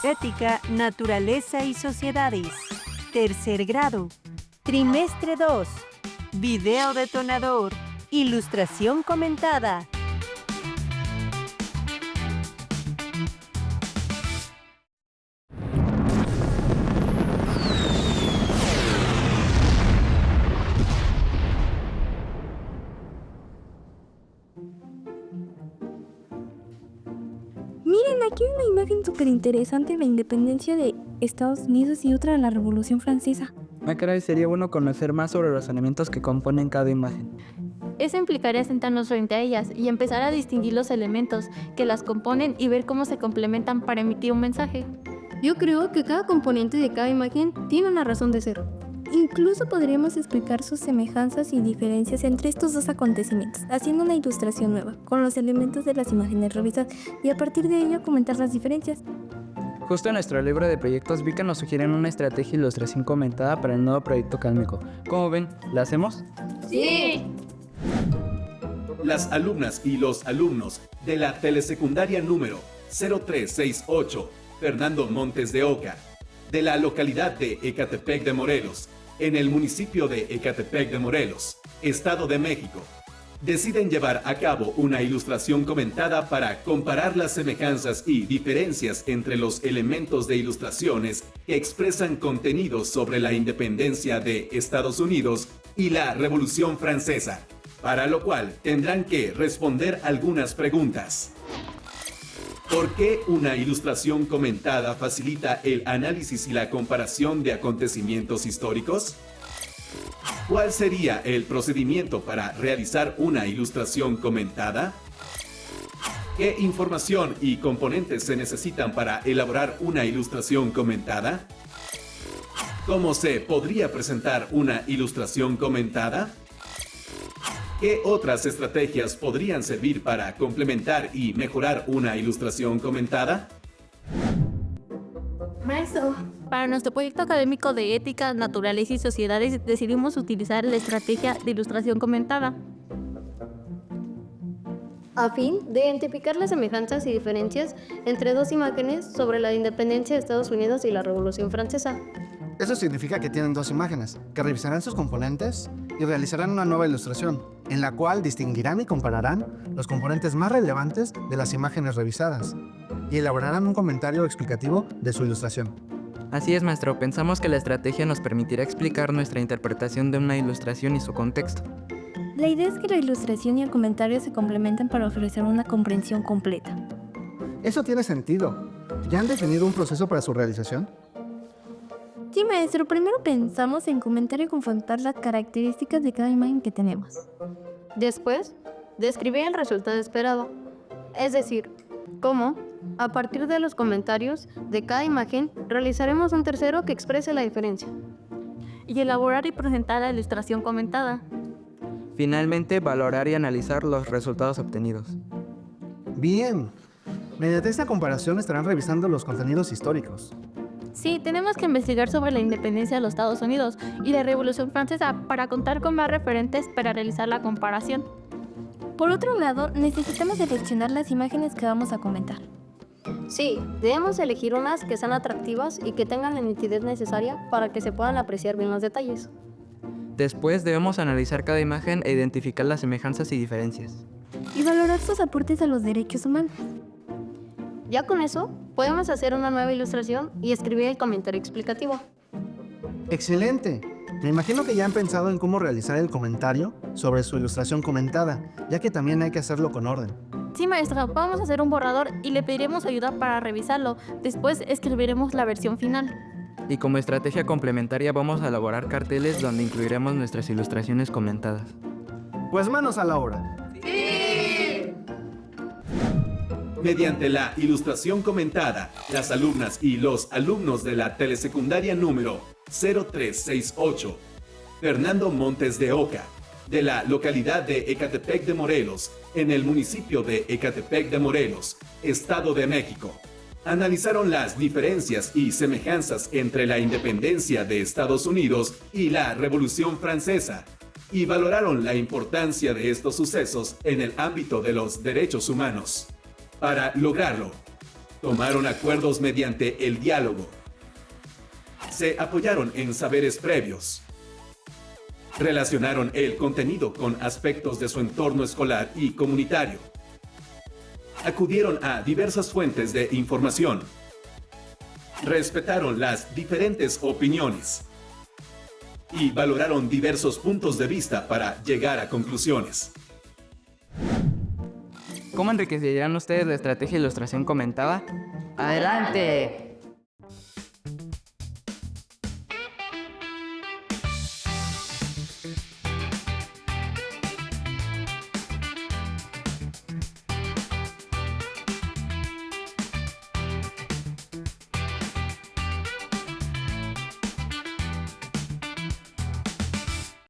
Ética, Naturaleza y Sociedades. Tercer grado. Trimestre 2. Video detonador. Ilustración comentada. Miren, aquí hay una imagen súper interesante de la independencia de Estados Unidos y otra de la Revolución Francesa. Caray, sería bueno conocer más sobre los elementos que componen cada imagen. Eso implicaría sentarnos frente a ellas y empezar a distinguir los elementos que las componen y ver cómo se complementan para emitir un mensaje. Yo creo que cada componente de cada imagen tiene una razón de ser. Incluso podríamos explicar sus semejanzas y diferencias entre estos dos acontecimientos, haciendo una ilustración nueva, con los elementos de las imágenes revisadas, y a partir de ello comentar las diferencias. Justo en nuestro libro de proyectos vi que nos sugieren una estrategia de ilustración comentada para el nuevo proyecto cálmico. ¿Cómo ven? ¿La hacemos? ¡Sí! Las alumnas y los alumnos de la telesecundaria número 0368 Fernando Montes de Oca, de la localidad de Ecatepec de Morelos, en el municipio de Ecatepec de Morelos, Estado de México, deciden llevar a cabo una ilustración comentada para comparar las semejanzas y diferencias entre los elementos de ilustraciones que expresan contenidos sobre la independencia de Estados Unidos y la Revolución Francesa, para lo cual tendrán que responder algunas preguntas. ¿Por qué una ilustración comentada facilita el análisis y la comparación de acontecimientos históricos? ¿Cuál sería el procedimiento para realizar una ilustración comentada? ¿Qué información y componentes se necesitan para elaborar una ilustración comentada? ¿Cómo se podría presentar una ilustración comentada? ¿Qué otras estrategias podrían servir para complementar y mejorar una ilustración comentada? Maestro, para nuestro proyecto académico de Ética, Naturaleza y Sociedades decidimos utilizar la estrategia de ilustración comentada, a fin de identificar las semejanzas y diferencias entre dos imágenes sobre la independencia de Estados Unidos y la Revolución Francesa. Eso significa que tienen dos imágenes, que revisarán sus componentes y realizarán una nueva ilustración, en la cual distinguirán y compararán los componentes más relevantes de las imágenes revisadas, y elaborarán un comentario explicativo de su ilustración. Así es, maestro. Pensamos que la estrategia nos permitirá explicar nuestra interpretación de una ilustración y su contexto. La idea es que la ilustración y el comentario se complementen para ofrecer una comprensión completa. Eso tiene sentido. ¿Ya han definido un proceso para su realización? Sí, maestro, primero pensamos en comentar y confrontar las características de cada imagen que tenemos. Después, describir el resultado esperado, es decir, cómo, a partir de los comentarios de cada imagen, realizaremos un tercero que exprese la diferencia. y elaborar y presentar la ilustración comentada. Finalmente, valorar y analizar los resultados obtenidos. Bien. Mediante esta comparación estarán revisando los contenidos históricos. Sí, tenemos que investigar sobre la independencia de los Estados Unidos y la Revolución Francesa para contar con más referentes para realizar la comparación. Por otro lado, necesitamos seleccionar las imágenes que vamos a comentar. Sí, debemos elegir unas que sean atractivas y que tengan la nitidez necesaria para que se puedan apreciar bien los detalles. Después debemos analizar cada imagen e identificar las semejanzas y diferencias. Y valorar sus aportes a los derechos humanos. Ya con eso, podemos hacer una nueva ilustración y escribir el comentario explicativo. ¡Excelente! Me imagino que ya han pensado en cómo realizar el comentario sobre su ilustración comentada, ya que también hay que hacerlo con orden. Sí, maestra, vamos a hacer un borrador y le pediremos ayuda para revisarlo. Después escribiremos la versión final. Y como estrategia complementaria vamos a elaborar carteles donde incluiremos nuestras ilustraciones comentadas. Pues manos a la obra. Mediante la ilustración comentada, las alumnas y los alumnos de la telesecundaria número 0368, Fernando Montes de Oca, de la localidad de Ecatepec de Morelos, en el municipio de Ecatepec de Morelos, Estado de México, analizaron las diferencias y semejanzas entre la independencia de Estados Unidos y la Revolución Francesa, y valoraron la importancia de estos sucesos en el ámbito de los derechos humanos. Para lograrlo, tomaron acuerdos mediante el diálogo. Se apoyaron en saberes previos. Relacionaron el contenido con aspectos de su entorno escolar y comunitario. Acudieron a diversas fuentes de información. Respetaron las diferentes opiniones. Y valoraron diversos puntos de vista para llegar a conclusiones. ¿Cómo enriquecerían ustedes la estrategia de ilustración comentada? ¡Adelante!